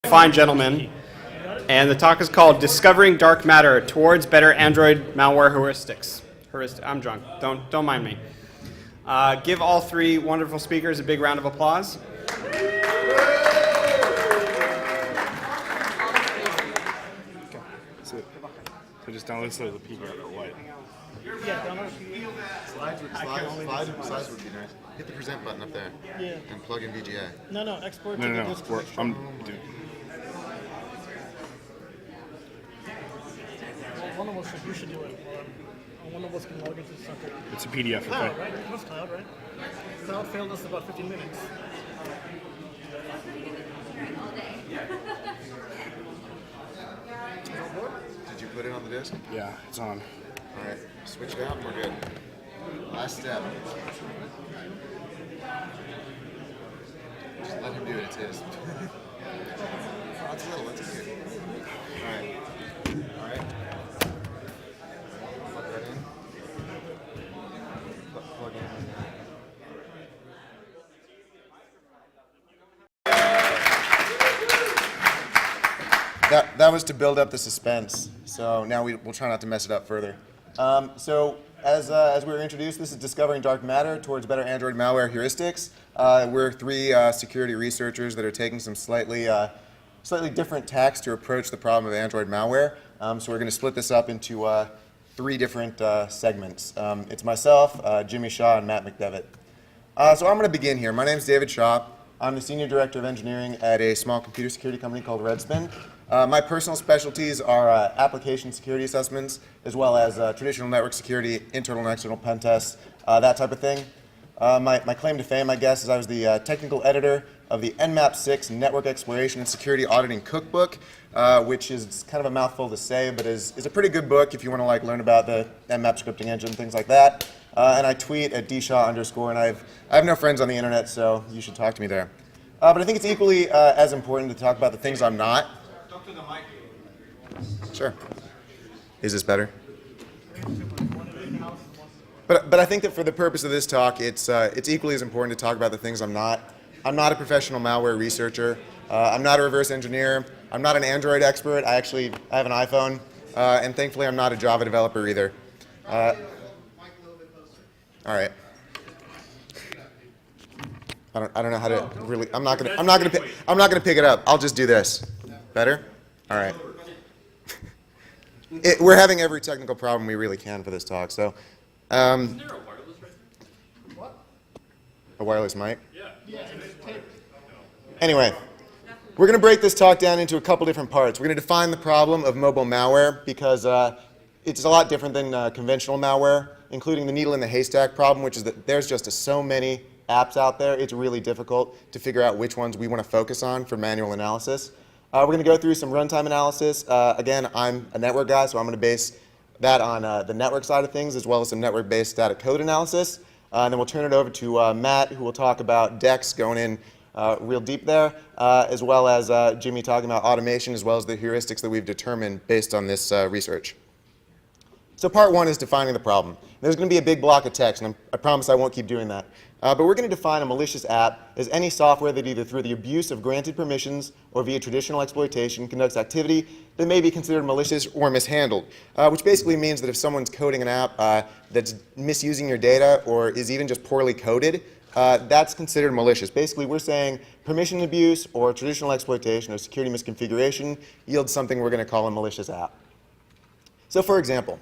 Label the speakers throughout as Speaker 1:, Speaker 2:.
Speaker 1: fine gentlemen, and the talk is called Discovering Dark Matter Towards Better Android Malware Heuristics. I'm drunk. Don't mind me. Give all three wonderful speakers a big round of applause.
Speaker 2: So just download this as a PDF or what?
Speaker 3: Yeah, download
Speaker 4: Slides would be nice. Hit the present button up there.
Speaker 3: Yeah.
Speaker 4: And plug in VGA.
Speaker 3: No, export
Speaker 2: No,
Speaker 3: to
Speaker 2: no,
Speaker 3: the
Speaker 2: no.
Speaker 3: disk.
Speaker 2: Dude.
Speaker 3: One of us, you should do it. One of us can log into the sucker.
Speaker 2: It's a PDF,
Speaker 3: Cloud,
Speaker 2: okay?
Speaker 3: right? It was Cloud, right? Cloud failed us about 15 minutes.
Speaker 4: Did you put it on the disk?
Speaker 2: Yeah, it's on.
Speaker 4: All right. Switch it out and we're good. Last step. Just let him do it. It's his. That's a little. That's good. All right. All right. Plug that in. Plug in. That was to build up the suspense. So now we'll try not to mess it up further. As we were introduced, this is Discovering Dark Matter Towards Better Android Malware Heuristics. We're three security researchers that are taking some slightly different tacks to approach the problem of Android malware. So we're going to split this up into three different segments. It's myself, Jimmy Shah, and Matt McDevitt. So I'm going to begin here. My name is David Shah. I'm the Senior Director of Engineering at a small computer security company called Redspin. My personal specialties are application security assessments, as well as traditional network security, internal and external pen tests, that type of thing. My claim to fame, I guess, is I was the technical editor of the Nmap 6 Network Exploration and Security Auditing Cookbook, which is kind of a mouthful to say, but is a pretty good book if you want to learn about the Nmap scripting engine, things like that. And I tweet at dshaw_, and I have no friends on the internet, so you should talk to me there. But I think it's equally as important to talk about the things I'm not.
Speaker 1: Talk to the mic.
Speaker 4: Sure. Is this better? But I think that for the purpose of this talk, it's equally as important to talk about the things I'm not. I'm not a professional malware researcher. I'm not a reverse engineer. I'm not an Android expert. I have an iPhone, and thankfully I'm not a Java developer either. All right. I don't know how to really. I'm not gonna pick it up. I'll just do this. Better? All right. We're having every technical problem we really can for this talk. So.
Speaker 5: Isn't there a wireless right?
Speaker 3: What?
Speaker 4: A wireless mic?
Speaker 5: Yeah.
Speaker 4: Anyway, we're going to break this talk down into a couple different parts. We're going to define the problem of mobile malware because it's a lot different than conventional malware, including the needle in the haystack problem, which is that there's just so many apps out there, it's really difficult to figure out which ones we want to focus on for manual analysis. We're going to go through some runtime analysis. Again, I'm a network guy, so I'm going to base that on the network side of things, as well as some network-based static code analysis. And then we'll turn it over to Matt, who will talk about Dex, going in real deep there, as well as Jimmy talking about automation, as well as the heuristics that we've determined based on this research. So part one is defining the problem. There's going to be a big block of text, and I promise I won't keep doing that. But we're going to define a malicious app as any software that either through the abuse of granted permissions or via traditional exploitation conducts activity that may be considered malicious or mishandled, which basically means that if someone's coding an app that's misusing your data or is even just poorly coded, that's considered malicious. Basically, we're saying permission abuse or traditional exploitation or security misconfiguration yields something we're going to call a malicious app. So for example,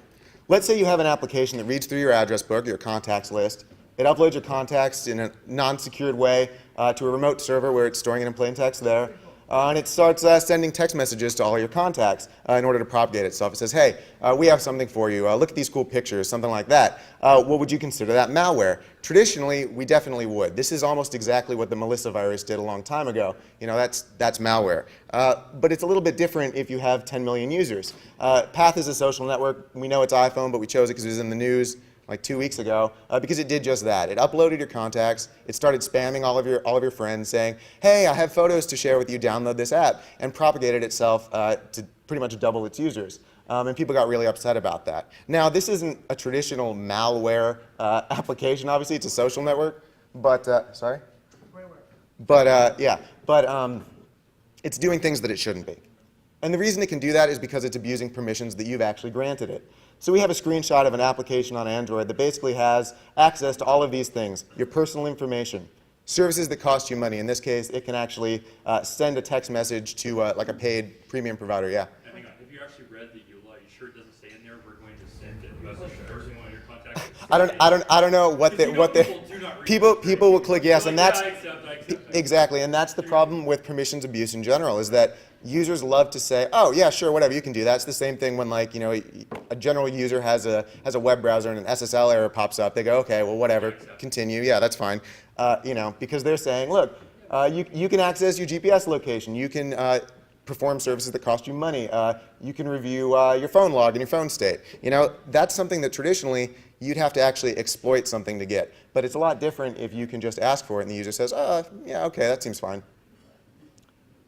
Speaker 4: let's say you have an application that reads through your address book, your contacts list. It uploads your contacts in a non-secured way to a remote server where it's storing it in plain text there. And it starts sending text messages to all your contacts in order to propagate itself. It says, hey, we have something for you. Look at these cool pictures, something like that. What would you consider that malware? Traditionally, we definitely would. This is almost exactly what the Melissa virus did a long time ago. That's malware. But it's a little bit different if you have 10 million users. Path is a social network. We know it's iPhone, but we chose it because it was in the news like 2 weeks ago, because it did just that. It uploaded your contacts, it started spamming all of your friends saying, hey, I have photos to share with you, download this app, and propagated itself to pretty much double its users. And people got really upset about that. Now, this isn't a traditional malware application, obviously, it's a social network, but, sorry? But it's doing things that it shouldn't be. And the reason it can do that is because it's abusing permissions that you've actually granted it. So we have a screenshot of an application on Android that basically has access to all of these things, your personal information, services that cost you money. In this case, it can actually send a text message to like a paid premium provider. Yeah.
Speaker 5: Hang on. Have you actually read the EULA? You sure it doesn't say in there we're going to send a message to every single one of your contacts?
Speaker 4: I don't know what people will click yes, and that's
Speaker 5: I accept.
Speaker 4: exactly, and that's the problem with permissions abuse in general, is that users love to say, oh yeah, sure, whatever, you can do that. It's the same thing when, like, you know, a general user has a web browser and an SSL error pops up. They go, okay, well, whatever, continue, yeah, that's fine. You know, because they're saying, look, you can access your GPS location, you can perform services that cost you money, you can review your phone log and your phone state. You know, that's something that traditionally you'd have to actually exploit something to get. But it's a lot different if you can just ask for it and the user says, yeah, okay, that seems fine.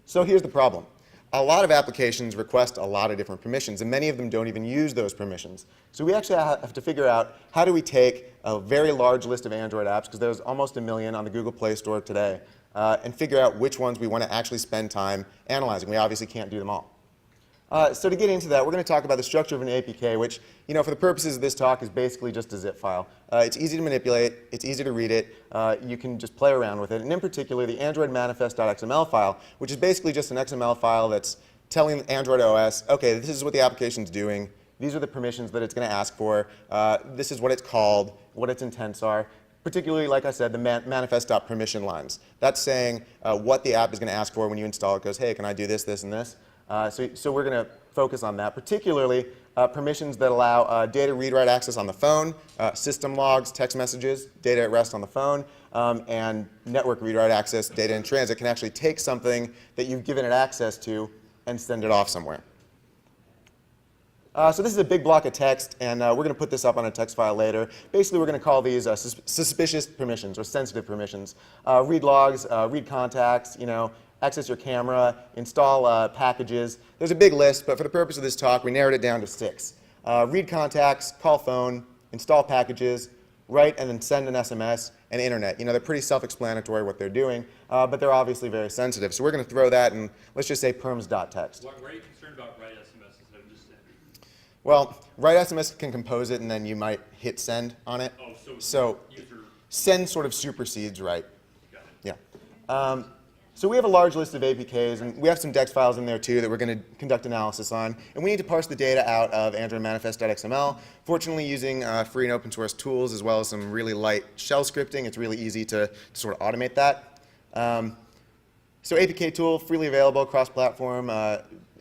Speaker 4: So here's the problem. A lot of applications request a lot of different permissions, and many of them don't even use those permissions. So we actually have to figure out, how do we take a very large list of Android apps, because there's almost 1 million on the Google Play Store today, and figure out which ones we want to actually spend time analyzing. We obviously can't do them all. So to get into that, we're going to talk about the structure of an APK, which, you know, for the purposes of this talk, is basically just a zip file. It's easy to manipulate, it's easy to read it, you can just play around with it, and in particular, the Android manifest.xml file, which is basically just an XML file that's telling Android OS, okay, this is what the application's doing, these are the permissions that it's going to ask for, this is what it's called, what its intents are. Particularly, like I said, the manifest.permission lines. That's saying what the app is going to ask for when you install it. It goes, hey, can I do this, this, and this? So we're going to focus on that, particularly permissions that allow data read-write access on the phone, system logs, text messages, data at rest on the phone, and network read-write access, data in transit can actually take something that you've given it access to and send it off somewhere. So this is a big block of text, and we're going to put this up on a text file later. Basically, we're going to call these suspicious permissions or sensitive permissions. Read logs, read contacts, you know, access your camera, install packages. There's a big list, but for the purpose of this talk, we narrowed it down to 6. Read contacts, call phone, install packages, write and then send an SMS, and internet. You know, they're pretty self-explanatory what they're doing, but they're obviously very sensitive. So we're going to throw that in, let's just say perms.txt.
Speaker 5: Why are you concerned about write SMS instead of just send?
Speaker 4: Well, write SMS can compose it, and then you might hit send on it.
Speaker 5: Oh,
Speaker 4: so
Speaker 5: user.
Speaker 4: Send sort of supersedes write.
Speaker 5: Got it.
Speaker 4: Yeah. So we have a large list of APKs, and we have some Dex files in there too that we're going to conduct analysis on. And we need to parse the data out of Android manifest.xml. Fortunately, using free and open source tools as well as some really light shell scripting, it's really easy to sort of automate that. So apktool, freely available, cross-platform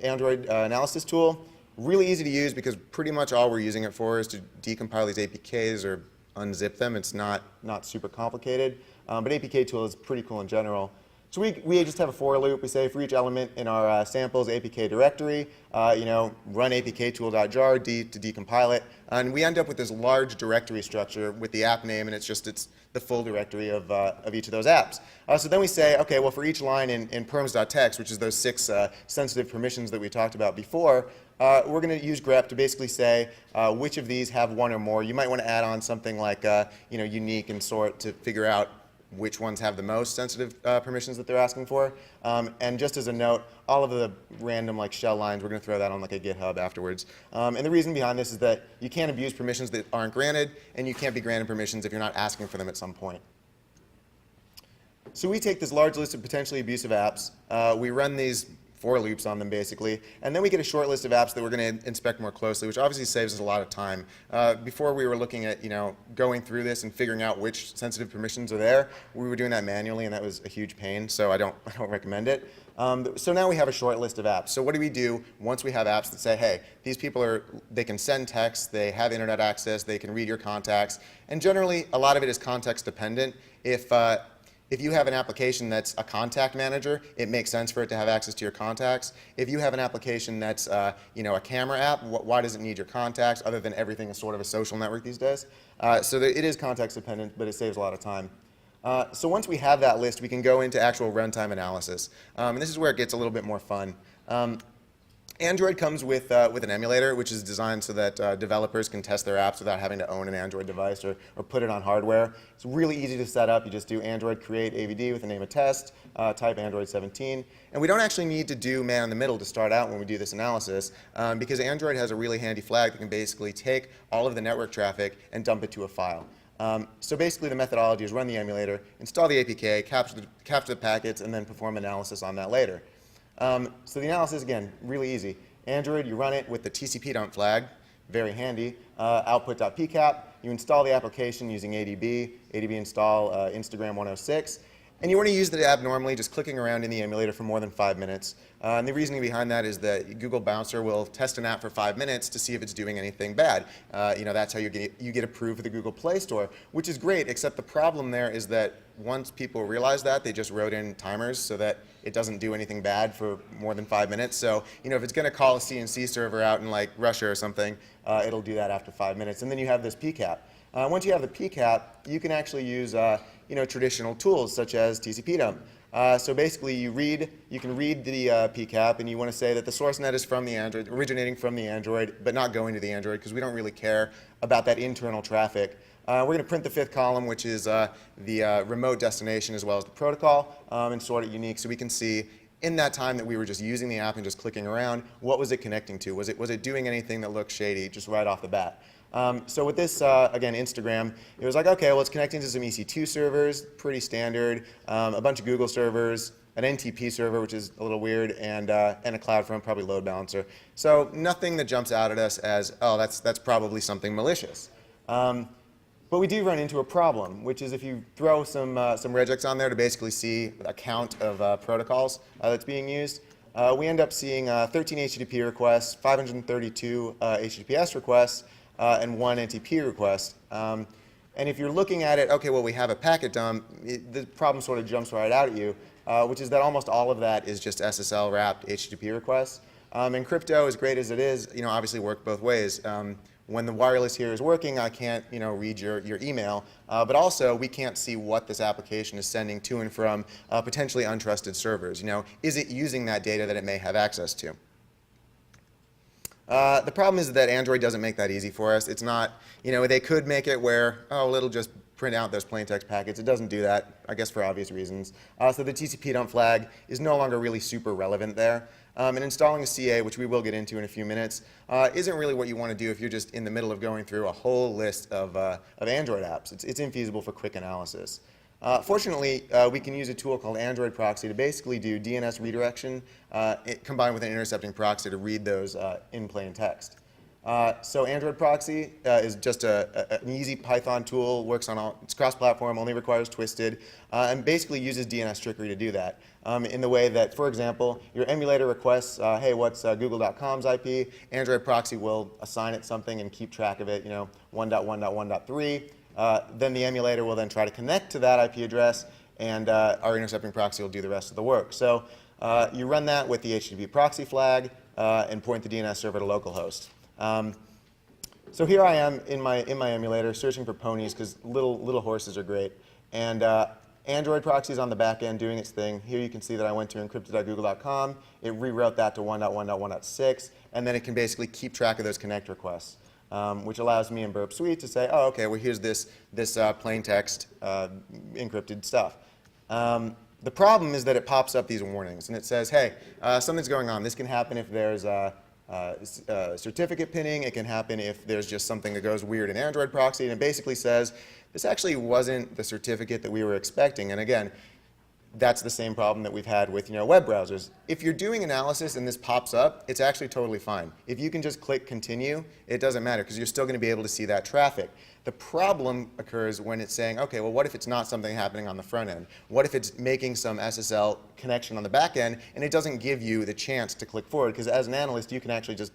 Speaker 4: Android analysis tool. Really easy to use because pretty much all we're using it for is to decompile these APKs or unzip them. It's not super complicated, but apktool is pretty cool in general. So we just have a for loop. We say for each element in our samples APK directory, you know, run apktool.jar to decompile it, and we end up with this large directory structure with the app name, and it's the full directory of each of those apps. So then we say, okay, well, for each line in perms.txt, which is those 6 sensitive permissions that we talked about before, we're going to use grep to basically say which of these have one or more. You might want to add on something like you know, unique and sort to figure out which ones have the most sensitive permissions that they're asking for. And just as a note, all of the random like shell lines, we're going to throw that on like a GitHub afterwards. And the reason behind this is that you can't abuse permissions that aren't granted, and you can't be granted permissions if you're not asking for them at some point. So we take this large list of potentially abusive apps, we run these for loops on them basically, and then we get a short list of apps that we're going to inspect more closely, which obviously saves us a lot of time. Before we were looking at, you know, going through this and figuring out which sensitive permissions are there, we were doing that manually, and that was a huge pain, so I don't recommend it. So now we have a short list of apps. So what do we do once we have apps that say, hey, these people they can send text, they have internet access, they can read your contacts, and generally a lot of it is context dependent. If you have an application that's a contact manager, it makes sense for it to have access to your contacts. If you have an application that's you know, a camera app, why does it need your contacts other than everything is sort of a social network these days? So it is context dependent, but it saves a lot of time. So once we have that list, we can go into actual runtime analysis. And this is where it gets a little bit more fun. Android comes with an emulator, which is designed so that developers can test their apps without having to own an Android device or put it on hardware. It's really easy to set up. You just do Android create AVD with the name of test, type Android 17. And we don't actually need to do man in the middle to start out when we do this analysis, because Android has a really handy flag that can basically take all of the network traffic and dump it to a file. So basically the methodology is run the emulator, install the APK, capture the packets, and then perform analysis on that later. So the analysis, again, really easy. Android, you run it with the TCP dump flag, very handy. Output.pcap, you install the application using ADB install Instagram 106. And you want to use the app normally, just clicking around in the emulator for more than 5 minutes. And the reasoning behind that is that Google Bouncer will test an app for 5 minutes to see if it's doing anything bad. That's how you get approved for the Google Play Store, which is great, except the problem there is that once people realize that, they just wrote in timers so that it doesn't do anything bad for more than 5 minutes. So, if it's going to call a CNC server out in like Russia or something, it'll do that after 5 minutes. And then you have this PCAP. Once you have the PCAP, you can actually use traditional tools such as TCP dump. So basically, you can read the PCAP, and you want to say that the source net is from the Android, originating from the Android, but not going to the Android, because we don't really care about that internal traffic. We're going to print the fifth column, which is the remote destination as well as the protocol, and sort it unique, so we can see in that time that we were just using the app and just clicking around, what was it connecting to? Was it doing anything that looked shady just right off the bat? So with this, again, Instagram, it was like, okay, well, it's connecting to some EC2 servers, pretty standard, a bunch of Google servers, an NTP server, which is a little weird, and a CloudFront, probably load balancer. So nothing that jumps out at us as, oh, that's probably something malicious. But we do run into a problem, which is if you throw some regex on there to basically see a count of protocols that's being used, we end up seeing 13 HTTP requests, 532 HTTPS requests, and 1 NTP request. And if you're looking at it, okay, well, we have a packet dump, the problem sort of jumps right out at you, which is that almost all of that is just SSL wrapped HTTP requests. And crypto, as great as it is, obviously work both ways. When the wireless here is working, I can't, read your email, but also we can't see what this application is sending to and from potentially untrusted servers. Is it using that data that it may have access to? The problem is that Android doesn't make that easy for us. It's not, they could make it where, oh, it'll just print out those plain text packets. It doesn't do that, I guess for obvious reasons. So the TCP dump flag is no longer really super relevant there. And installing a CA, which we will get into in a few minutes, isn't really what you want to do if you're just in the middle of going through a whole list of Android apps. It's infeasible for quick analysis. Fortunately, we can use a tool called Android Proxy to basically do DNS redirection combined with an intercepting proxy to read those in plain text. So Android Proxy is just an easy Python tool, works on all, it's cross-platform, only requires twisted, and basically uses DNS trickery to do that. In the way that, for example, your emulator requests, hey, what's google.com's IP? Android Proxy will assign it something and keep track of it, 1.1.1.3. Then the emulator will then try to connect to that IP address, and our intercepting proxy will do the rest of the work. So you run that with the HTTP proxy flag and point the DNS server to localhost. So here I am in my emulator searching for ponies because little horses are great. And Android proxy is on the back end doing its thing. Here you can see that I went to encrypted.google.com. It rewrote that to 1.1.1.6, and then it can basically keep track of those connect requests. Which allows me in Burp Suite to say, oh, okay, well, here's this plain text encrypted stuff. The problem is that it pops up these warnings, and it says, hey, something's going on. This can happen if there's certificate pinning. It can happen if there's just something that goes weird in Android proxy, and it basically says, this actually wasn't the certificate that we were expecting. And again, that's the same problem that we've had with web browsers. If you're doing analysis and this pops up, it's actually totally fine. If you can just click continue, it doesn't matter because you're still going to be able to see that traffic. The problem occurs when it's saying, okay, well, what if it's not something happening on the front end? What if it's making some SSL connection on the back end and it doesn't give you the chance to click forward? Because as an analyst, you can actually just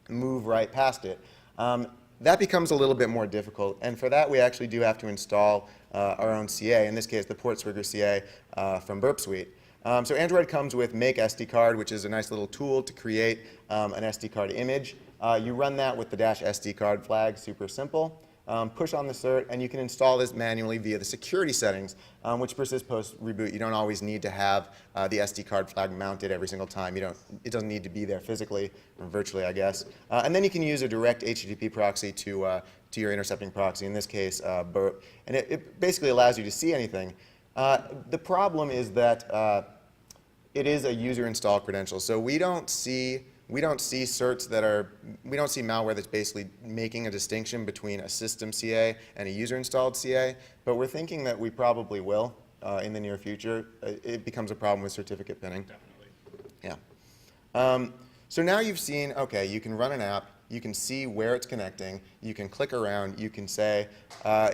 Speaker 4: move right past it. That becomes a little bit more difficult, and for that we actually do have to install our own CA, in this case the PortSwiggerCA from Burp Suite. So Android comes with Make SD card, which is a nice little tool to create an SD card image. You run that with the -SD card flag, super simple. push on the cert, and you can install this manually via the security settings, which persist post reboot. You don't always need to have the SD card flag mounted every single time. It doesn't need to be there physically, or virtually, I guess. And then you can use a direct HTTP proxy to your intercepting proxy, in this case, and it basically allows you to see anything. The problem is that it is a user install credential, so we don't see certs that are, we don't see malware that's basically making a distinction between a system CA and a user installed CA, but we're thinking that we probably will in the near future. It becomes a problem with certificate pinning.
Speaker 2: Definitely.
Speaker 4: Yeah. So now you've seen, okay, you can run an app, you can see where it's connecting, you can click around, you can say,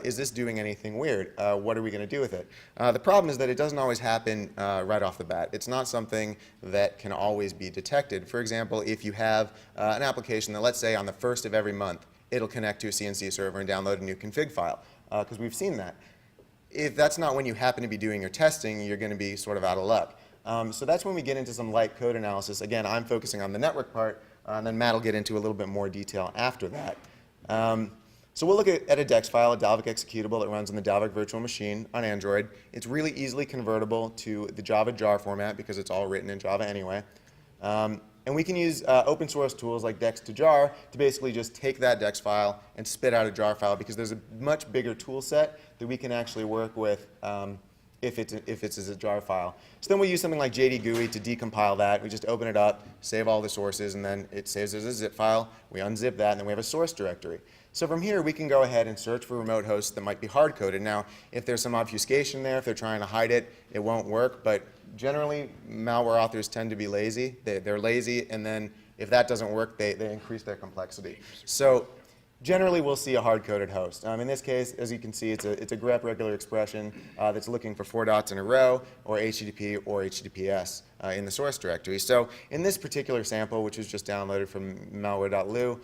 Speaker 4: is this doing anything weird? What are we going to do with it? The problem is that it doesn't always happen right off the bat. It's not something that can always be detected. For example, if you have an application that, let's say, on the 1st of every month, it'll connect to a CNC server and download a new config file, because we've seen that. If that's not when you happen to be doing your testing, you're going to be sort of out of luck. So that's when we get into some light code analysis. Again, I'm focusing on the network part, and then Matt will get into a little bit more detail after that. So we'll look at a Dex file, a Dalvik executable that runs on the Dalvik virtual machine on Android. It's really easily convertible to the Java jar format because it's all written in Java anyway. And we can use open source tools like Dex to jar to basically just take that Dex file and spit out a jar file, because there's a much bigger tool set that we can actually work with if it's as a jar file. So then we use something like JDGUI to decompile that. We just open it up, save all the sources, and then it saves as a zip file. We unzip that, and then we have a source directory. So from here, we can go ahead and search for remote hosts that might be hard-coded. Now, if there's some obfuscation there, if they're trying to hide it, it won't work. But generally, malware authors tend to be lazy. They're lazy, and then if that doesn't work, they increase their complexity. So generally, we'll see a hard-coded host. In this case, as you can see, it's a grep regular expression that's looking for 4 dots in a row, or HTTP or HTTPS in the source directory. So in this particular sample, which was just downloaded from malware.lu,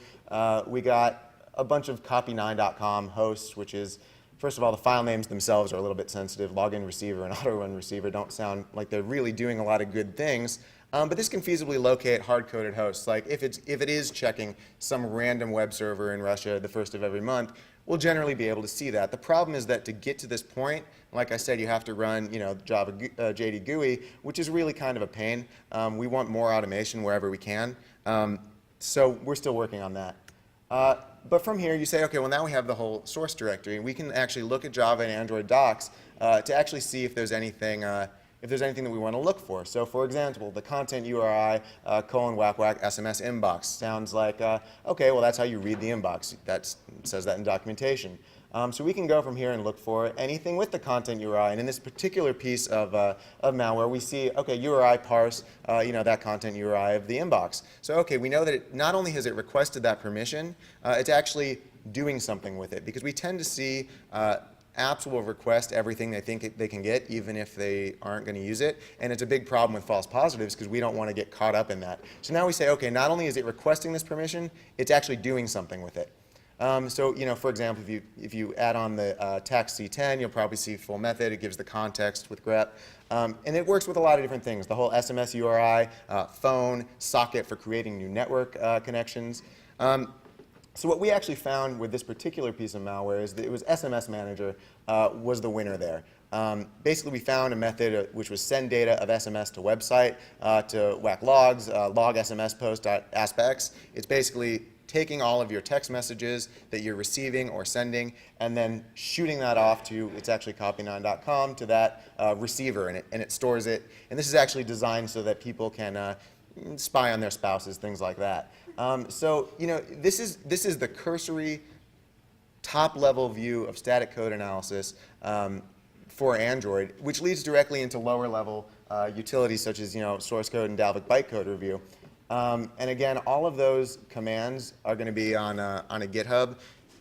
Speaker 4: we got a bunch of copy9.com hosts, which is, first of all, the file names themselves are a little bit sensitive. Login receiver and auto-run receiver don't sound like they're really doing a lot of good things. But this can feasibly locate hard-coded hosts. Like if it is checking some random web server in Russia the 1st of every month, we'll generally be able to see that. The problem is that to get to this point, like I said, you have to run Java JDGUI, which is really kind of a pain. We want more automation wherever we can. So we're still working on that. But from here, you say, okay, well, now we have the whole source directory. We can actually look at Java and Android docs to actually see if there's anything that we want to look for. So for example, the content URI :// SMS inbox sounds like, okay, well, that's how you read the inbox. It says that in documentation. So we can go from here and look for anything with the content URI. And in this particular piece of malware, we see, okay, URI parse, that content URI of the inbox. So, okay, we know that not only has it requested that permission, it's actually doing something with it. Because we tend to see apps will request everything they think they can get, even if they aren't going to use it. And it's a big problem with false positives because we don't want to get caught up in that. So now we say, okay, not only is it requesting this permission, it's actually doing something with it. So, for example, if you add on the tax C10, you'll probably see full method. It gives the context with grep. And it works with a lot of different things. The whole SMS URI, phone, socket for creating new network connections. So what we actually found with this particular piece of malware is that it was SMS Manager was the winner there. Basically, we found a method which was send data of SMS to website to whack logs, log SMS post.aspx. It's basically taking all of your text messages that you're receiving or sending and then shooting that off to, it's actually copy9.com, to that receiver, and it stores it. And this is actually designed so that people can spy on their spouses, things like that. So, this is the cursory top-level view of static code analysis for Android, which leads directly into lower-level utilities such as, source code and Dalvik bytecode review. And again, all of those commands are going to be on a GitHub.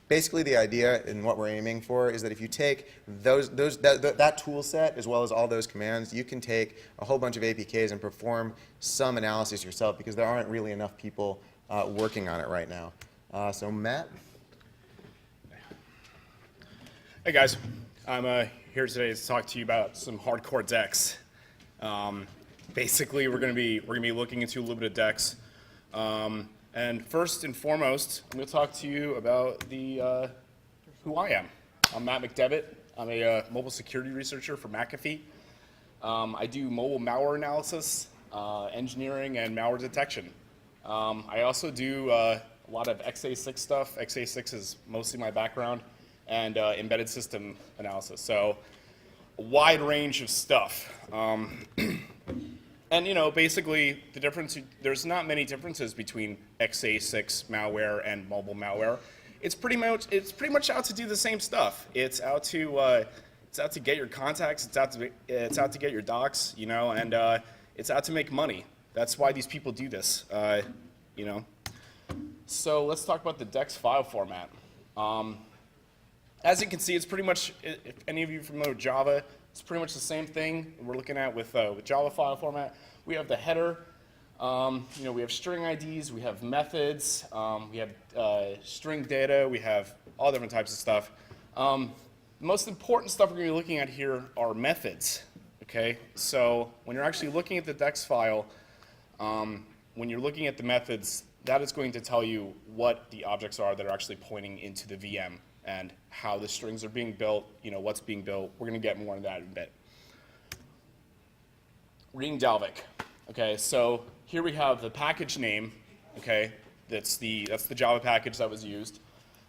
Speaker 4: Basically, the idea and what we're aiming for is that if you take that tool set as well as all those commands, you can take a whole bunch of APKs and perform some analysis yourself because there aren't really enough people working on it right now. So Matt?
Speaker 2: Hey guys, I'm here today to talk to you about some hardcore Dex. Basically, we're going to be looking into a little bit of Dex. And first and foremost, I'm going to talk to you about the who I am. I'm Matt McDevitt. I'm a mobile security researcher for McAfee. I do mobile malware analysis, engineering, and malware detection. I also do a lot of x86 stuff. x86 is mostly my background, and embedded system analysis. So a wide range of stuff. And basically the difference, there's not many differences between x86 malware and mobile malware. It's pretty much out to do the same stuff. It's out to get your contacts. It's out to get your docs. And it's out to make money. That's why these people do this. So let's talk about the Dex File Format. As you can see, it's pretty much, if any of you are familiar with Java, it's pretty much the same thing we're looking at with Java file format. We have the header. We have string IDs. We have methods. We have string data. We have all different types of stuff. The most important stuff we're going to be looking at here are methods. Okay, so when you're actually looking at the Dex file, when you're looking at the methods, that is going to tell you what the objects are that are actually pointing into the VM and how the strings are being built, what's being built. We're going to get more into that in a bit. Reading Dalvik. Okay, so here we have the package name. Okay, that's the Java package that was used.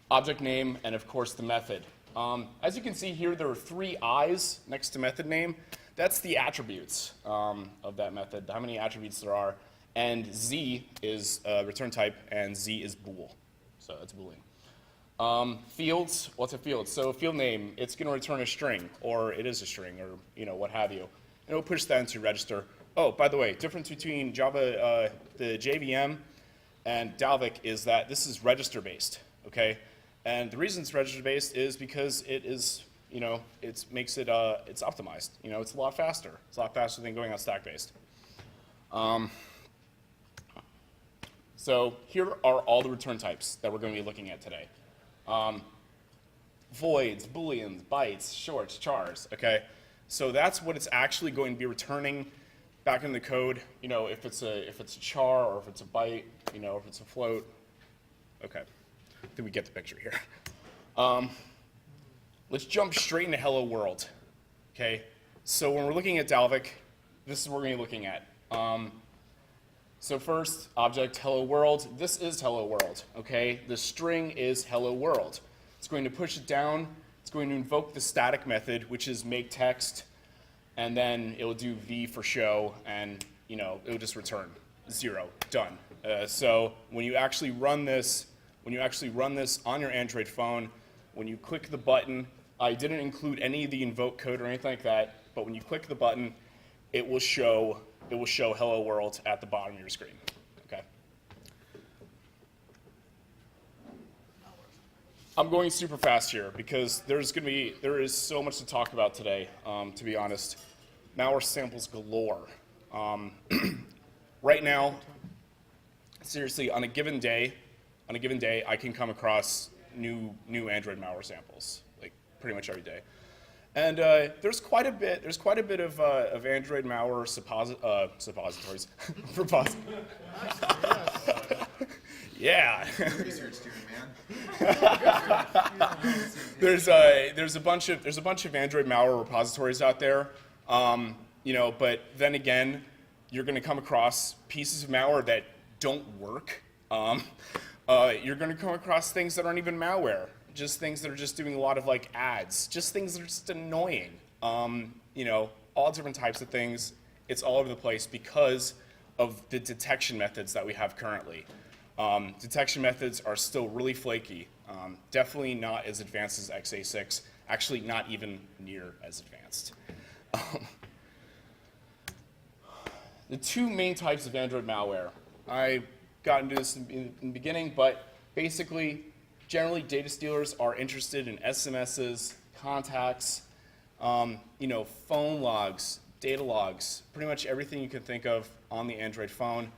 Speaker 2: Object name, and of course the method. As you can see here, there are 3 I's next to method name. That's the attributes of that method, how many attributes there are. And Z is return type, and Z is bool. So that's Boolean. Fields, what's a field? So a field name, it's going to return a string, or it is a string, or what have you. And it'll push that into register. Oh, by the way, difference between Java, the JVM, and Dalvik is that this is register-based, okay? And the reason it's register-based is because it is, it's optimized. It's a lot faster. It's a lot faster than going on stack-based. So here are all the return types that we're going to be looking at today. Voids, booleans, bytes, shorts, chars, okay? So that's what it's actually going to be returning back in the code, if it's a char or if it's a byte, if it's a float. Okay, I think we get the picture here. Let's jump straight into hello world, okay? So when we're looking at Dalvik, this is what we're going to be looking at. So first, object hello world. This is hello world, okay? The string is hello world. It's going to push it down. It's going to invoke the static method, which is make text, and then it will do v for show, and it will just return 0, done. So when you actually run this, on your Android phone, when you click the button, I didn't include any of the invoke code or anything like that, but when you click the button, it will show hello world at the bottom of your screen. Okay. I'm going super fast here because there is so much to talk about today, to be honest. Malware samples galore. Right now, seriously, on a given day, I can come across new Android malware samples, like pretty much every day. And there's quite a bit of Android malware suppositories. Yeah.
Speaker 4: Research student, man.
Speaker 2: There's a bunch of Android malware repositories out there, but then again, you're going to come across pieces of malware that don't work. You're going to come across things that aren't even malware, just things that are just doing a lot of ads, just things that are just annoying. All different types of things. It's all over the place because of the detection methods that we have currently. Detection methods are still really flaky. Definitely not as advanced as x86. Actually, not even near as advanced. The 2 main types of Android malware. I got into this in the beginning, but basically, generally, data stealers are interested in SMSs, contacts, phone logs, data logs, pretty much everything you can think of on the Android phone.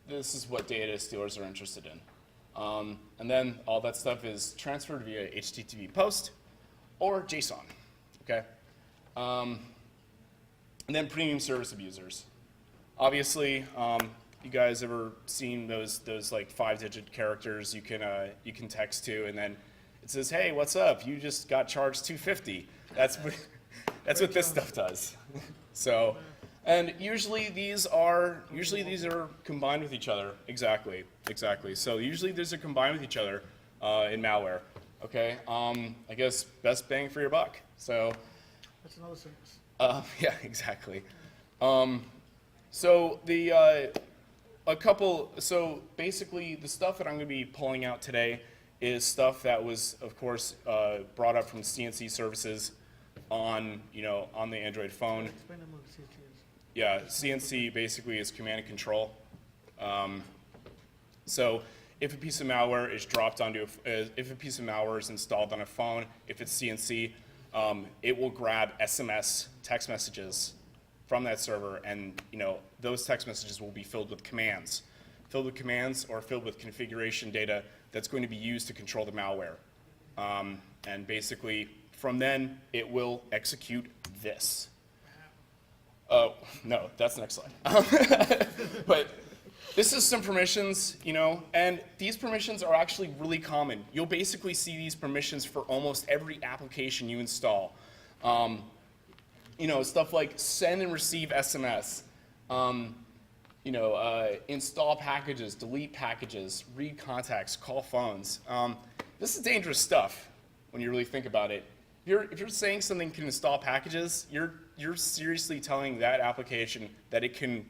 Speaker 2: This is what data stealers are interested in. And then all that stuff is transferred via HTTP post or JSON, okay? And then premium service abusers. Obviously, you guys ever seen those 5-digit characters you can text to, and then It says, hey, what's up? You just got charged $250. That's what this stuff does. So, and usually these are combined with each other. Exactly. So usually these are combined with each other in malware. Okay. I guess best bang for your buck. So.
Speaker 3: That's another service.
Speaker 2: Yeah, exactly. So so basically the stuff that I'm going to be pulling out today is stuff that was, of course, brought up from CNC services on the Android phone.
Speaker 3: Explain them what CNC is.
Speaker 2: Yeah, CNC basically is command and control. So if a piece of malware is dropped onto, if a piece of malware is installed on a phone, if it's CNC, it will grab SMS text messages from that server, and those text messages will be filled with commands or filled with configuration data that's going to be used to control the malware. And basically, from then, it will execute this. Oh, no, that's the next slide. But this is some permissions, and these permissions are actually really common. You'll basically see these permissions for almost every application you install. Stuff like send and receive SMS, install packages, delete packages, read contacts, call phones. This is dangerous stuff when you really think about it. If you're saying something can install packages, you're seriously telling that application that it can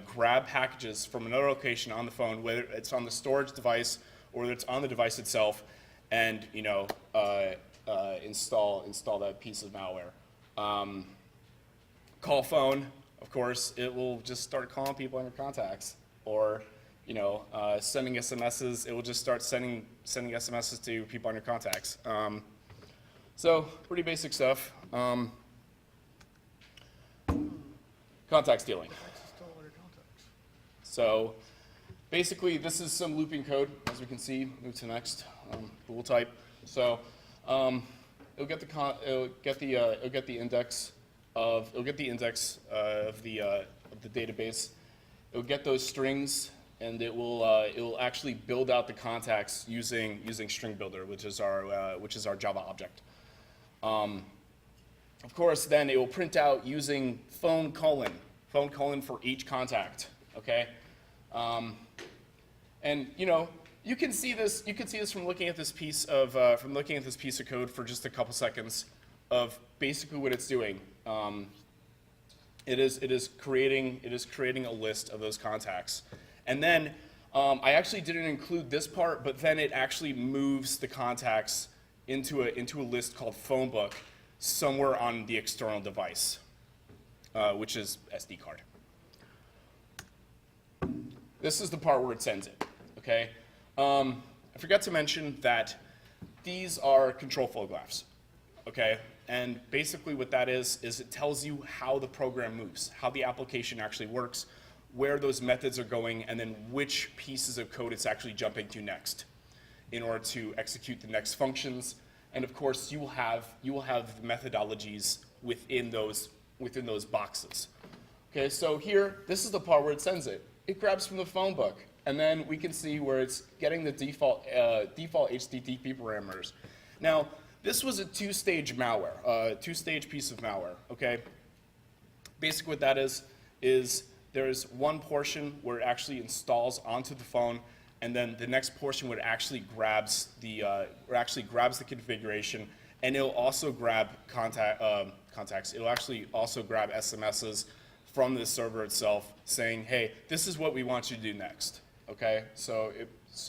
Speaker 2: grab packages from another location on the phone, whether it's on the storage device or whether it's on the device itself, and install that piece of malware. Call phone, of course, it will just start calling people in your contacts, or sending SMSs. It will just start sending SMSs to people on your contacts. So pretty basic stuff. Contact stealing.
Speaker 3: Still all your contacts.
Speaker 2: So basically, this is some looping code, as we can see. Move to next. Bool type. So it'll get the index of the database. It'll get those strings, and it will actually build out the contacts using string builder, which is our Java object. Of course, then it will print out using phone colon for each contact. Okay, and you can see this from looking at this piece of code for just a couple seconds of basically what it's doing. It is creating a list of those contacts, and then I actually didn't include this part, but then it actually moves the contacts into a list called phone book somewhere on the external device, which is SD card. This is the part where it sends it. Okay, I forgot to mention that these are control flow graphs. Okay, and basically what that is it tells you how the program moves, how the application actually works, where those methods are going, and then which pieces of code it's actually jumping to next in order to execute the next functions. And of course, you will have the methodologies within those boxes. Okay, so here, this is the part where it sends it. It grabs from the phone book, and then we can see where it's getting the default HTTP parameters. Now, this was a two-stage malware, two-stage piece of malware. Okay, basically what that is there's one portion where it actually installs onto the phone, and then the next portion where it actually grabs the configuration, and it'll also grab contacts. It'll actually also grab SMSs from the server itself, saying, "Hey, this is what we want you to do next." Okay, so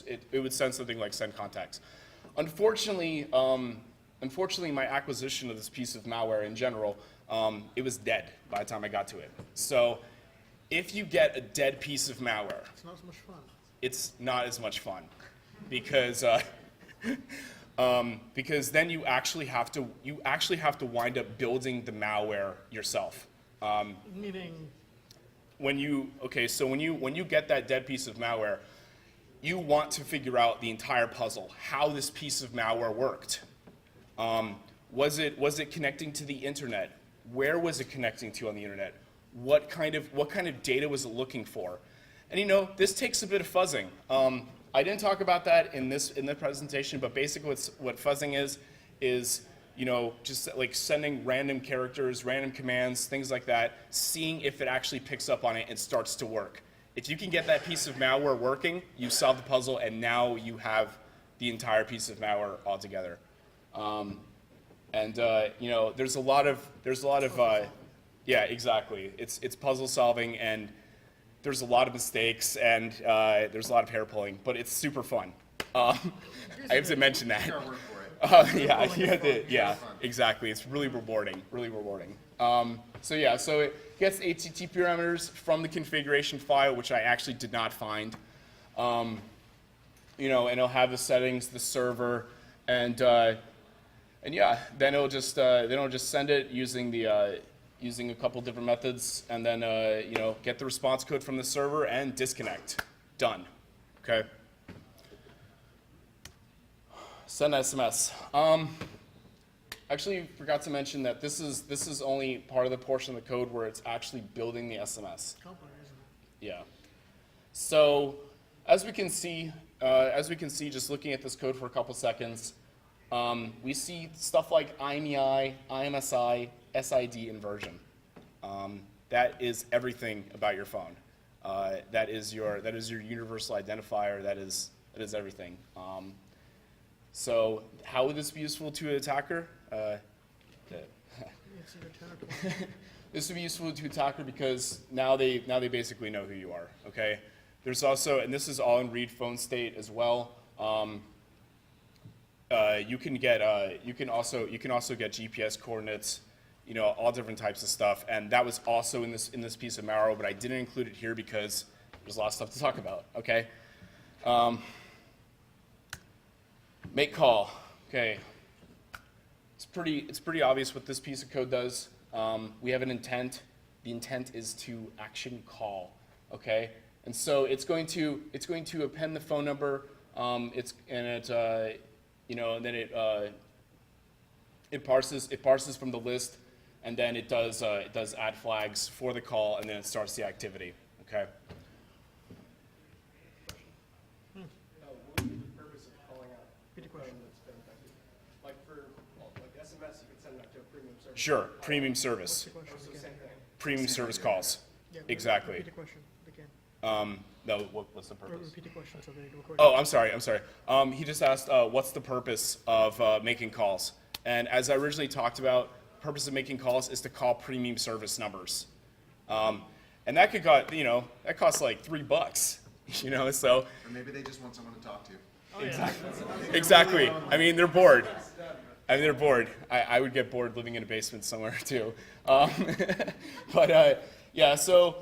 Speaker 2: it would send something like send contacts. Unfortunately, my acquisition of this piece of malware in general, it was dead by the time I got to it. So, if you get a dead piece of malware,
Speaker 3: It's not so much fun.
Speaker 2: it's not as much fun, because then you actually have to wind up building the malware yourself.
Speaker 3: Meaning,
Speaker 2: When you get that dead piece of malware, you want to figure out the entire puzzle, how this piece of malware worked. Was it connecting to the internet? Where was it connecting to on the internet? What kind of data was it looking for? And this takes a bit of fuzzing. I didn't talk about that in the presentation, but basically what fuzzing is just like sending random characters, random commands, things like that, seeing if it actually picks up on it and starts to work. If you can get that piece of malware working, you solve the puzzle, and now you have the entire piece of malware altogether. There's a lot of yeah, exactly. It's puzzle solving, and there's a lot of mistakes, and there's a lot of hair pulling, but it's super fun. I have to mention that. Yeah, exactly. It's really rewarding, really rewarding. So it gets HTTP parameters from the configuration file, which I actually did not find. And it'll have the settings, the server, and yeah, then it'll just send it using a couple different methods, and then get the response code from the server and disconnect. Done. Okay. Send SMS. Actually, forgot to mention that this is only part of the portion of the code where it's actually building the SMS. Yeah. So as we can see, just looking at this code for a couple seconds, we see stuff like IMEI, IMSI, SID inversion. That is everything about your phone. That is your universal identifier. That is everything. So how would this be useful to an attacker? This would be useful to an attacker because now they basically know who you are. Okay. There's also, and this is all in read phone state as well. You can also get GPS coordinates, all different types of stuff, and that was also in this piece of malware, but I didn't include it here because there's a lot of stuff to talk about. Okay. Make call. Okay. It's pretty obvious what this piece of code does. We have an intent. The intent is to action call. Okay. And so it's going to append the phone number. And then it parses from the list, and then it does add flags for the call, and then it starts the activity. Okay. Sure, premium service. Premium service calls.
Speaker 3: Yeah,
Speaker 2: Exactly.
Speaker 3: Repeat the question again.
Speaker 2: No, what's the purpose?
Speaker 3: Repeat the question so they record.
Speaker 2: Oh, I'm sorry. He just asked, what's the purpose of making calls? And as I originally talked about, the purpose of making calls is to call premium service numbers. And that that costs like $3, so.
Speaker 4: Or maybe they just want someone to talk to.
Speaker 2: Exactly. I mean, they're bored. I would get bored living in a basement somewhere too. Yeah, so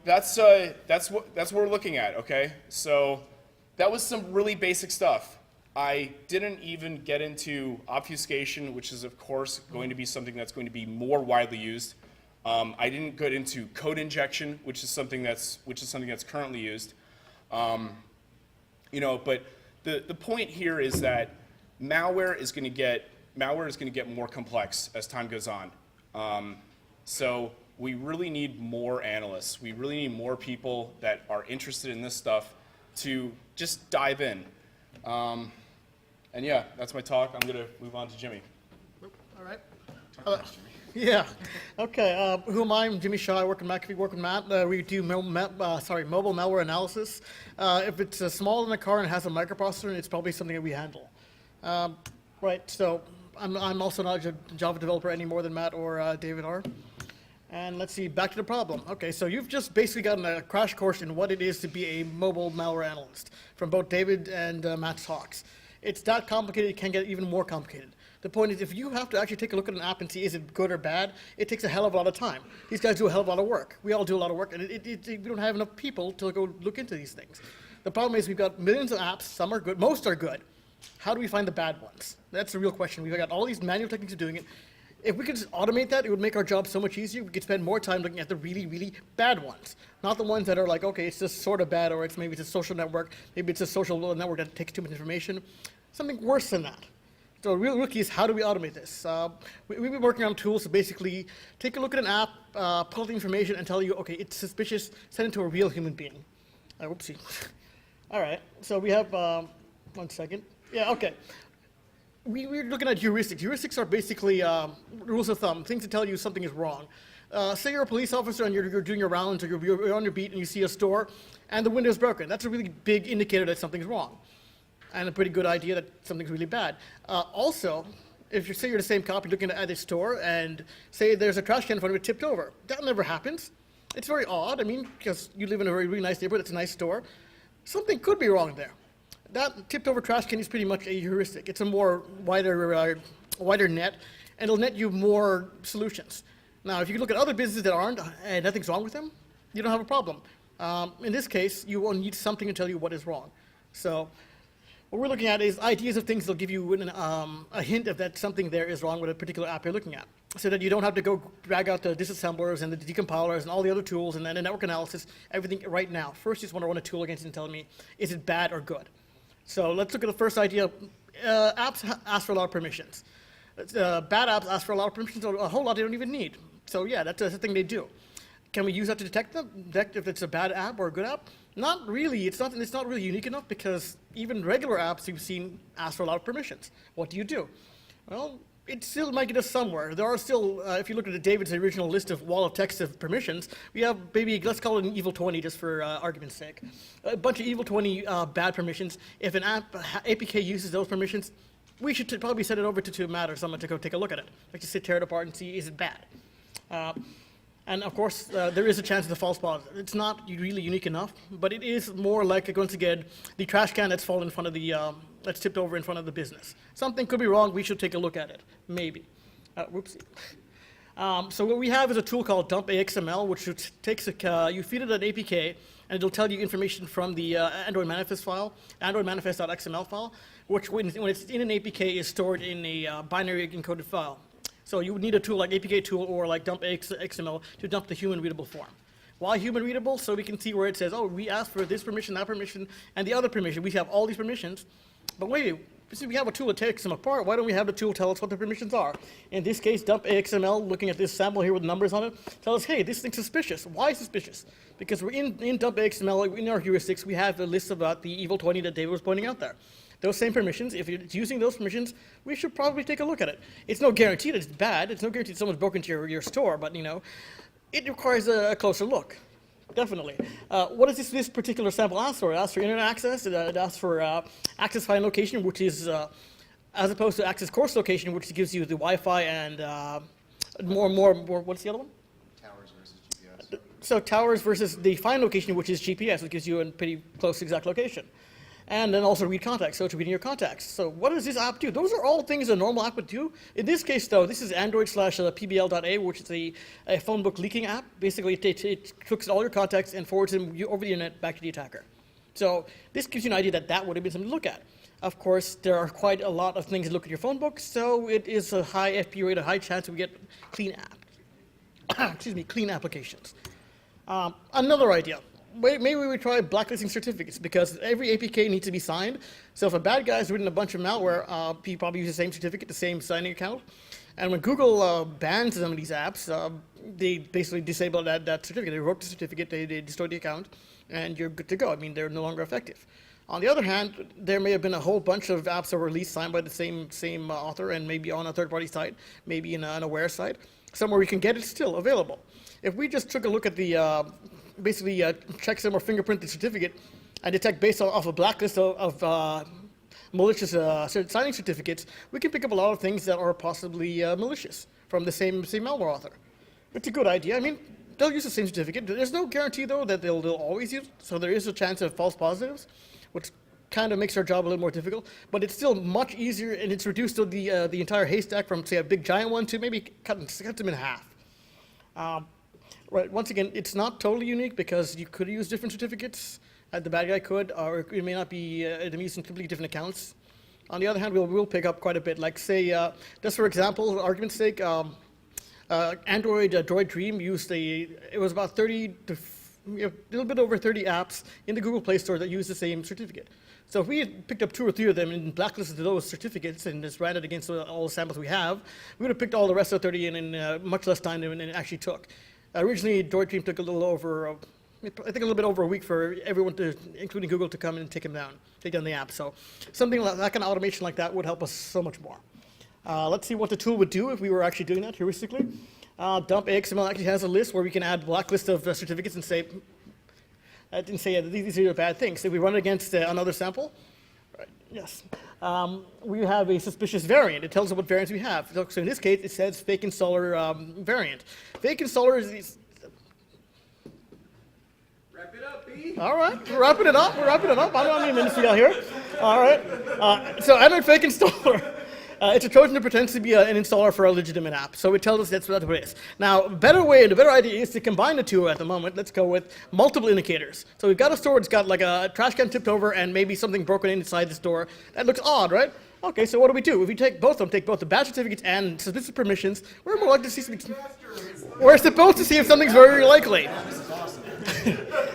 Speaker 2: that's what we're looking at. Okay, so that was some really basic stuff. I didn't even get into obfuscation, which is of course going to be something that's going to be more widely used. I didn't get into code injection, which is something that's currently used. But the point here is that malware is going to get more complex as time goes on. So we really need more analysts. We really need more people that are interested in this stuff to just dive in. And yeah, that's my talk. I'm going to move on to Jimmy.
Speaker 3: All right. Yeah. Okay. Who am I? I'm Jimmy Shah. I work in McDevitt. Work with Matt. We do mobile malware analysis. If it's small in a car and has a microprocessor, it's probably something that we handle. Right. So I'm also not a Java developer any more than Matt or David are. And let's see. Back to the problem. Okay. So you've just basically gotten a crash course in what it is to be a mobile malware analyst from both David and Matt's talks. It's that complicated. It can get even more complicated. The point is, if you have to actually take a look at an app and see is it good or bad, it takes a hell of a lot of time. These guys do a hell of a lot of work. We all do a lot of work, and we don't have enough people to go look into these things. The problem is we've got millions of apps. Some are good. Most are good. How do we find the bad ones? That's the real question. We've got all these manual techniques of doing it. If we could just automate that, it would make our job so much easier. We could spend more time looking at the really, really bad ones, not the ones that are like, okay, it's just sort of bad, or maybe it's a social network, maybe it's a social network that takes too much information. Something worse than that. So the real rookie is, how do we automate this? We've been working on tools to basically take a look at an app, pull the information, and tell you, okay, it's suspicious, send it to a real human being. Oopsie. All right, so we have, 1 second. Yeah, okay. We're looking at heuristics. Heuristics are basically rules of thumb, things that tell you something is wrong. Say you're a police officer and you're doing your rounds or you're on your beat and you see a store and the window is broken. That's a really big indicator that something's wrong and a pretty good idea that something's really bad. Also, if you say you're the same cop, you're looking at a store and say there's a trash can in front of it tipped over. That never happens. It's very odd. I mean, because you live in a very, really nice neighborhood, it's a nice store. Something could be wrong there. That tipped over trash can is pretty much a heuristic. It's a more wider net, and it'll net you more solutions. Now, if you look at other businesses that aren't, and nothing's wrong with them, you don't have a problem. In this case, you will need something to tell you what is wrong. So what we're looking at is ideas of things that'll give you a hint of that something there is wrong with a particular app you're looking at, so that you don't have to go drag out the disassemblers and the decompilers and all the other tools and then the network analysis, everything right now. First, you just want to run a tool against it and tell me, is it bad or good? So let's look at the first idea. Apps ask for a lot of permissions. Bad apps ask for a lot of permissions, a whole lot they don't even need. So yeah, that's the thing they do. Can we use that to detect them? Detect if it's a bad app or a good app? Not really. It's not really unique enough because even regular apps you've seen ask for a lot of permissions. What do you do? Well, it still might get us somewhere. There are still, if you look at David's original list of wall of text of permissions, we have maybe, let's call it an evil 20 just for argument's sake. A bunch of evil 20 bad permissions. If an APK uses those permissions, we should probably send it over to Matt or someone to go take a look at it. Like to tear it apart and see, is it bad? And of course, there is a chance of the false positive. It's not really unique enough, but it is more like, once again, the trash can that's fallen in front of the, that's tipped over in front of the business. Something could be wrong, we should take a look at it, maybe. Whoopsie. So what we have is a tool called DmpAxml, which takes you feed it an APK, and it'll tell you information from the Android manifest file, Android manifest.xml file, which when it's in an APK is stored in a binary encoded file. So you would need a tool like apktool or like DmpAxml to dump the human readable form. Why human readable? So we can see where it says, oh, we asked for this permission, that permission, and the other permission. We have all these permissions, but wait, since we have a tool that takes them apart, why don't we have the tool tell us what the permissions are? In this case, DmpAxml, looking at this sample here with numbers on it, tell us, hey, this thing's suspicious. Why suspicious? Because we're in DmpAxml, in our heuristics, we have a list about the evil 20 that David was pointing out there. Those same permissions, if it's using those permissions, we should probably take a look at it. It's no guarantee that it's bad. It's no guarantee that someone's broken into your store, but it requires a closer look. Definitely. What does this particular sample ask for? It asks for internet access. It asks for access file location, which is as opposed to access course location, which gives you the Wi-Fi and more. What's the other one?
Speaker 4: Towers versus GPS.
Speaker 3: So towers versus the fine location, which is GPS, which gives you a pretty close exact location. And then also read contacts, so it's reading your contacts. So what does this app do? Those are all things a normal app would do. In this case, though, this is Android/PBL.A, which is a phone book leaking app. Basically, it hooks all your contacts and forwards them over the internet back to the attacker. So this gives you an idea that would have been something to look at. Of course, there are quite a lot of things to look at your phone book, so it is a high FP rate, a high chance we get clean clean applications. Another idea. Maybe we try blacklisting certificates because every APK needs to be signed. So if a bad guy's written a bunch of malware, he probably uses the same certificate, the same signing account. And when Google bans some of these apps, they basically disable that certificate. They revoke the certificate, they destroy the account, and you're good to go. I mean, they're no longer effective. On the other hand, there may have been a whole bunch of apps that were released signed by the same author and maybe on a third-party site, maybe in an aware site, somewhere you can get it still available. If we just took a look at the basically check some or fingerprint the certificate and detect based off a blacklist of malicious signing certificates, we can pick up a lot of things that are possibly malicious from the same malware author. It's a good idea. I mean, they'll use the same certificate. There's no guarantee, though, that they'll always use it, so there is a chance of false positives, which kind of makes our job a little more difficult, but it's still much easier, and it's reduced to the entire haystack from, say, a big giant one to maybe cut them in half. Right. Once again, it's not totally unique because you could use different certificates. The bad guy could, or it may not be. It may use some completely different accounts. On the other hand, we'll pick up quite a bit. Like say, just for example, argument's sake, Android Droid Dream used it was about 30 to a little bit over 30 apps in the Google Play Store that use the same certificate. So if we had picked up 2 or 3 of them and blacklisted those certificates and just ran it against all the samples we have, we would have picked all the rest of the 30 in much less time than it actually took. Originally, Droid Dream took a little over think a little bit over a week for everyone to, including Google, to come in and take down the app. So something like that kind of automation like that would help us so much more. Let's see what the tool would do if we were actually doing that heuristically. DmpAxml actually has a list where we can add blacklist of certificates and say, these are bad things. If we run it against another sample, right, yes, we have a suspicious variant. It tells us what variants we have. So in this case, it says fake installer variant. Fake installer is
Speaker 1: Wrap it up, B.
Speaker 3: all right, we're wrapping it up. I don't need minutes out here. All right. So Android fake installer. It's a Trojan that pretends to be an installer for a legitimate app. So it tells us that's what it is. Now, the better idea is to combine the two at the moment. Let's go with multiple indicators. So we've got a store that's got like a trash can tipped over and maybe something broken inside the store. That looks odd, right? Okay, so what do? If we take both of them, take both the badge certificates and suspicious permissions, we're more likely to see something. We're supposed to see if something's very likely.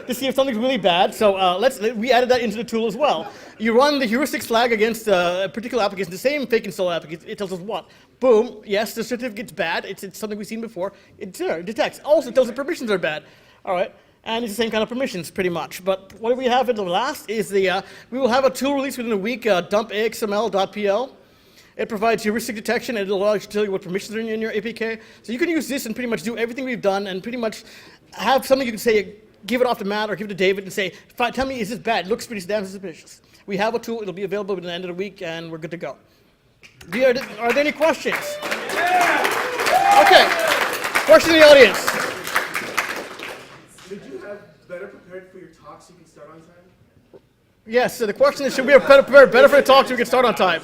Speaker 3: To see if something's really bad. So we added that into the tool as well. You run the heuristics flag against a particular application, the same fake installer application. It tells us what? Boom. Yes, the certificate's bad. It's something we've seen before. It detects. Also, it tells the permissions are bad. All right. And it's the same kind of permissions, pretty much. But what we have in the last is we will have a tool release within a week, DmpAxml.pl. It provides heuristic detection, and it'll allow you to tell you what permissions are in your APK. So you can use this and pretty much do everything we've done and pretty much have something you can say, give it off to Matt or give it to David and say, tell me, is this bad? It looks pretty damn suspicious. We have a tool. It'll be available by the end of the week, and we're good to go. Are there any questions? Yeah. Okay. Question in the audience.
Speaker 6: Did you have better prepared for your talk so you can start on time?
Speaker 3: Yes, so the question is, should we have prepared better for the talk so we can start on time?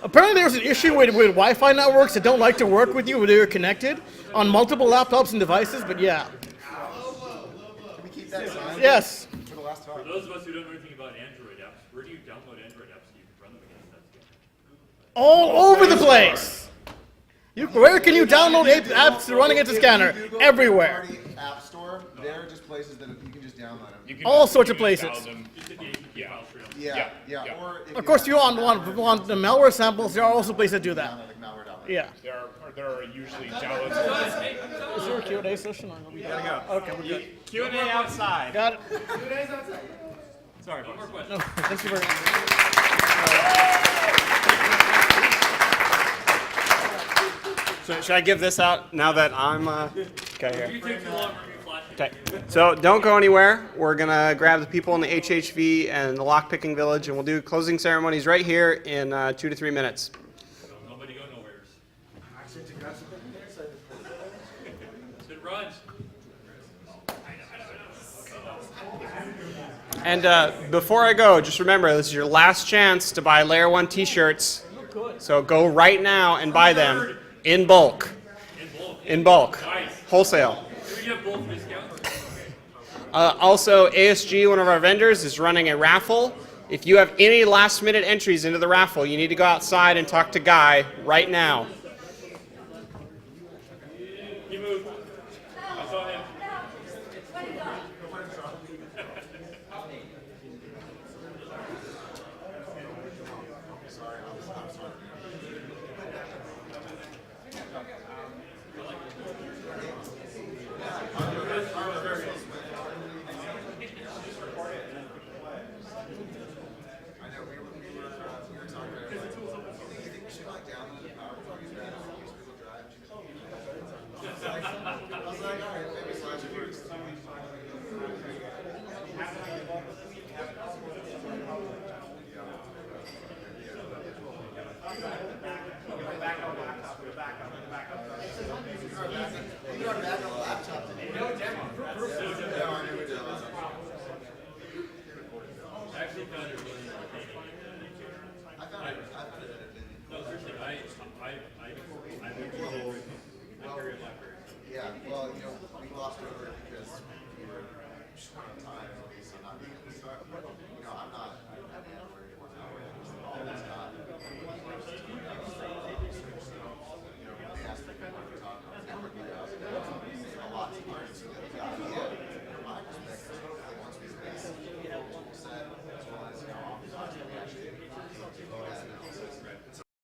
Speaker 3: Apparently there's an issue with Wi-Fi networks that don't like to work with you when they're connected on multiple laptops and devices, but yeah.
Speaker 4: Can we keep that signed
Speaker 3: Yes.
Speaker 4: for the last talk?
Speaker 5: For those of us who don't know anything about Android apps, where do you download Android apps so you can run them against that scanner?
Speaker 3: All over the place. Where can you download apps to run against a scanner?
Speaker 4: Google
Speaker 3: Everywhere.
Speaker 4: third-party App Store. There are just places that you can just download them.
Speaker 2: You can
Speaker 3: All
Speaker 2: just-
Speaker 3: sorts
Speaker 2: you
Speaker 3: of
Speaker 2: can just
Speaker 3: places.
Speaker 2: download them. Yeah.
Speaker 4: Yeah.
Speaker 2: Yeah.
Speaker 4: Or if
Speaker 3: Of course, if
Speaker 4: you
Speaker 3: you want the malware samples, there are also places that do that.
Speaker 4: download like malware.net.
Speaker 3: Yeah.
Speaker 2: There are usually downloads.
Speaker 3: Is there a Q&A session? Or are we gotta go. Okay, we're good.
Speaker 1: Q&A outside.
Speaker 3: Got it.
Speaker 1: Sorry, folks.
Speaker 3: No, thank you very much.
Speaker 1: So should I give this out now that I'm okay here?
Speaker 5: You take too long for me flashing.
Speaker 1: Okay. So don't go anywhere. We're gonna grab the people in the HHV and the lockpicking village, and we'll do closing ceremonies right here in 2 to 3 minutes.
Speaker 5: Nobody go nowheres. Good runs.
Speaker 1: And before I go, just remember this is your last chance to buy Layer 1 T-shirts. So go right now and buy them in bulk. In bulk.
Speaker 5: Nice.
Speaker 1: Wholesale.
Speaker 5: Do we get both discounts?
Speaker 1: Also, ASG, one of our vendors, is running a raffle. If you have any last-minute entries into the raffle, you need to go outside and talk to Guy right now.
Speaker 5: He moved. I saw him.
Speaker 4: Yeah, well, we glossed over it because we were short on time, so not being able to start. I'm not worried about all this time. They asked me if I wanted to talk about network layouts. A lot to learn, so the idea